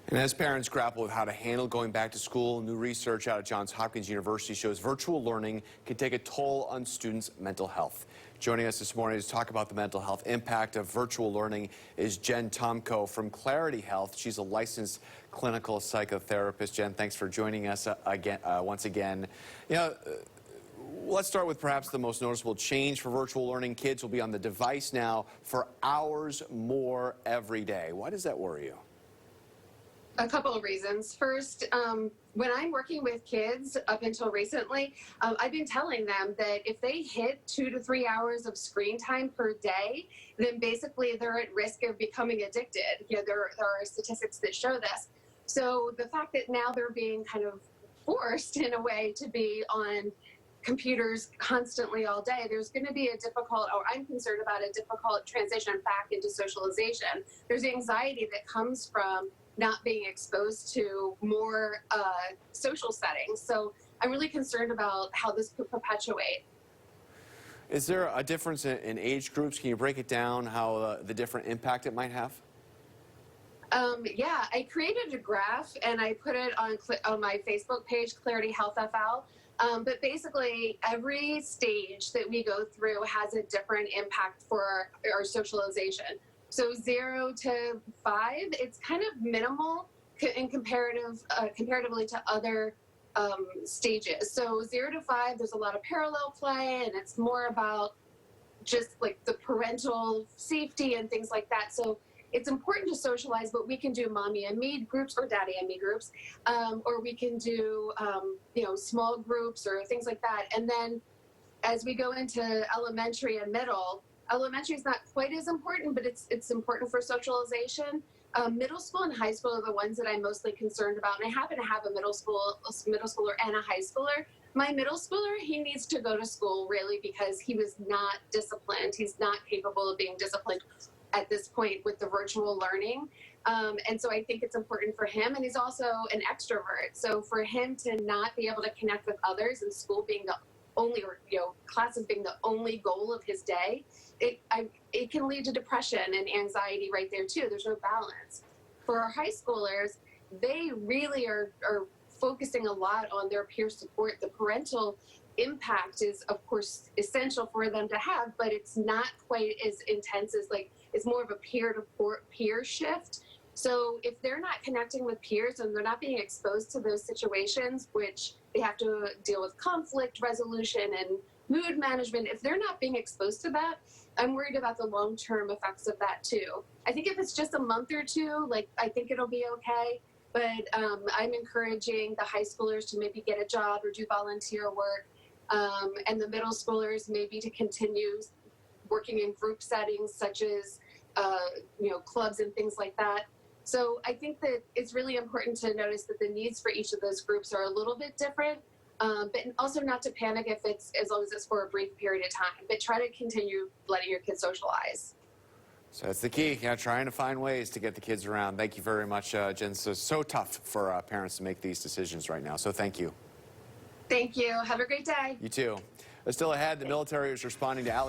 And as parents grapple with how to handle going back to school, new research out of Johns Hopkins University shows virtual learning can take a toll on students' mental health. Joining us this morning to talk about the mental health impact of virtual learning is Jen Tomko from Clarity Health. She's a licensed clinical psychotherapist. Jen, thanks for joining us once again. Let's start with perhaps the most noticeable change for virtual learning. Kids will be on the device now for hours more every day. Why does that worry you? A couple of reasons. First, when I'm working with kids up until recently, I've been telling them that if they hit 2 to 3 hours of screen time per day, then basically they're at risk of becoming addicted. There are statistics that show this. So the fact that now they're being kind of forced in a way to be on computers constantly all day, there's going to be a difficult, or I'm concerned about a difficult transition back into socialization. There's anxiety that comes from not being exposed to more social settings. So I'm really concerned about how this could perpetuate. Is there a difference in age groups? Can you break it down, how the different impact it might have? Yeah, I created a graph and I put it on my Facebook page, Clarity Health FL. But basically, every stage that we go through has a different impact for our socialization. So 0 to 5, it's kind of minimal in comparatively to other stages. So 0 to 5, there's a lot of parallel play, and it's more about just like the parental safety and things like that. So it's important to socialize, but we can do mommy and me groups or daddy and me groups, or we can do small groups or things like that. And then as we go into elementary and middle, elementary is not quite as important, but it's important for socialization. Middle school and high school are the ones that I'm mostly concerned about, and I happen to have a middle schooler and a high schooler. My middle schooler, he needs to go to school really because he was not disciplined. He's not capable of being disciplined at this point with the virtual learning. And so I think it's important for him, and he's also an extrovert. So for him to not be able to connect with others and school being the only, classes being the only goal of his day, it can lead to depression and anxiety right there too. There's no balance. For our high schoolers, they really are focusing a lot on their peer support. The parental impact is, of course, essential for them to have, but it's not quite as intense as it's more of a peer-to-peer shift. So if they're not connecting with peers and they're not being exposed to those situations, which they have to deal with conflict resolution and mood management, if they're not being exposed to that, I'm worried about the long-term effects of that too. I think if it's just a month or two, I think it'll be okay. But I'm encouraging the high schoolers to maybe get a job or do volunteer work, and the middle schoolers maybe to continue working in group settings such as clubs and things like that. So I think that it's really important to notice that the needs for each of those groups are a little bit different, but also not to panic if it's as long as it's for a brief period of time, but try to continue letting your kids socialize. So that's the key, trying to find ways to get the kids around. Thank you very much, Jen. So tough for parents to make these decisions right now, so thank you. Thank you. Have a great day. You too. Still ahead, the military is responding to